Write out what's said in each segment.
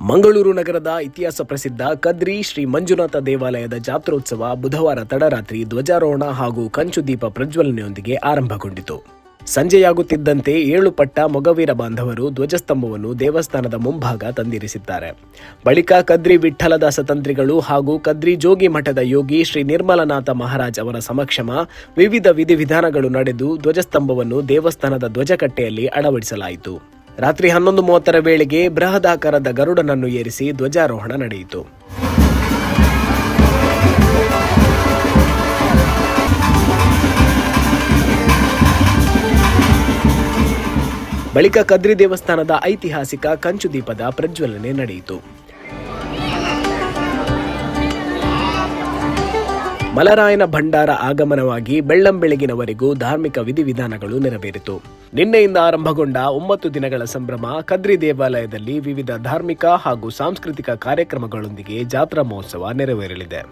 ಮಂಗಳೂರು ನಗರದ ಇತಿಹಾಸ ಪ್ರಸಿದ್ಧ ಕದ್ರಿ ಶ್ರೀ ಮಂಜುನಾಥ ದೇವಾಲಯದ ಜಾತ್ರೋತ್ಸವ ಬುಧವಾರ ತಡರಾತ್ರಿ ಧ್ವಜಾರೋಹಣ ಹಾಗೂ ಕಂಚು ದೀಪ ಪ್ರಜ್ವಲನೆಯೊಂದಿಗೆ ಆರಂಭಗೊಂಡಿತು. ಸಂಜೆಯಾಗುತ್ತಿದ್ದಂತೆ 7 ಪಟ್ಟ ಮೊಗವೀರ ಬಾಂಧವರು ಧ್ವಜಸ್ತಂಭವನ್ನು ದೇವಸ್ಥಾನದ ಮುಂಭಾಗ ತಂದಿರಿಸಿದ್ದಾರೆ. ಬಳಿಕ ಕದ್ರಿ ವಿಠ್ಠಲದಾಸ ತಂತ್ರಿಗಳು ಹಾಗೂ ಕದ್ರಿ ಜೋಗಿ ಮಠದ ಯೋಗಿ ಶ್ರೀ ನಿರ್ಮಲನಾಥ ಮಹಾರಾಜ್ ಅವರ ಸಮಕ್ಷಮ ವಿವಿಧ ವಿಧಿವಿಧಾನಗಳು ನಡೆದು ಧ್ವಜಸ್ತಂಭವನ್ನು ದೇವಸ್ಥಾನದ ಧ್ವಜಕಟ್ಟೆಯಲ್ಲಿ ಅಳವಡಿಸಲಾಯಿತು. ರಾತ್ರಿ 11:30 ವೇಳೆಗೆ ಬೃಹದಾಕಾರದ ಗರುಡನನ್ನು ಏರಿಸಿ ಧ್ವಜಾರೋಹಣ ನಡೆಯಿತು. ಬಳಿಕ ಕದ್ರಿ ದೇವಸ್ಥಾನದ ಐತಿಹಾಸಿಕ ಕಂಚು ದೀಪದ ಪ್ರಜ್ವಲನೆ ನಡೆಯಿತು. ಮಲರಾಯನ ಭಂಡಾರ ಆಗಮನವಾಗಿ ಬೆಳ್ಳಂಬೆಳಗಿನವರೆಗೂ ಧಾರ್ಮಿಕ ವಿಧಿವಿಧಾನಗಳು ನೆರವೇರಿತು. ನಿನ್ನೆಯಿಂದ ಆರಂಭಗೊಂಡ 9 ದಿನಗಳ ಸಂಭ್ರಮ ಕದ್ರಿ ದೇವಾಲಯದಲ್ಲಿ ವಿವಿಧ ಧಾರ್ಮಿಕ ಹಾಗೂ ಸಾಂಸ್ಕೃತಿಕ ಕಾರ್ಯಕ್ರಮಗಳೊಂದಿಗೆ ಜಾತ್ರಾ ಮಹೋತ್ಸವ ನೆರವೇರಲಿದೆ.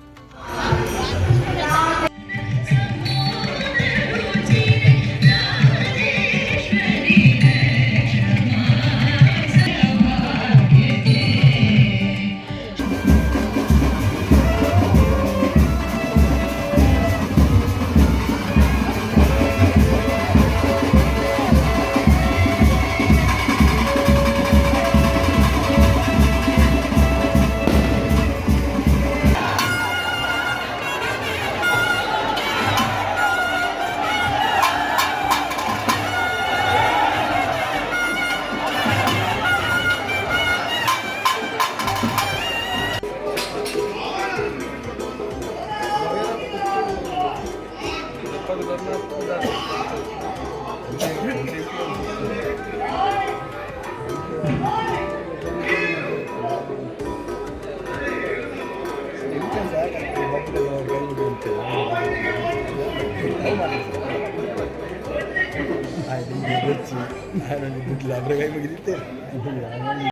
Ah, ini lucu. Nah, ini begini, apa kayak begini tuh?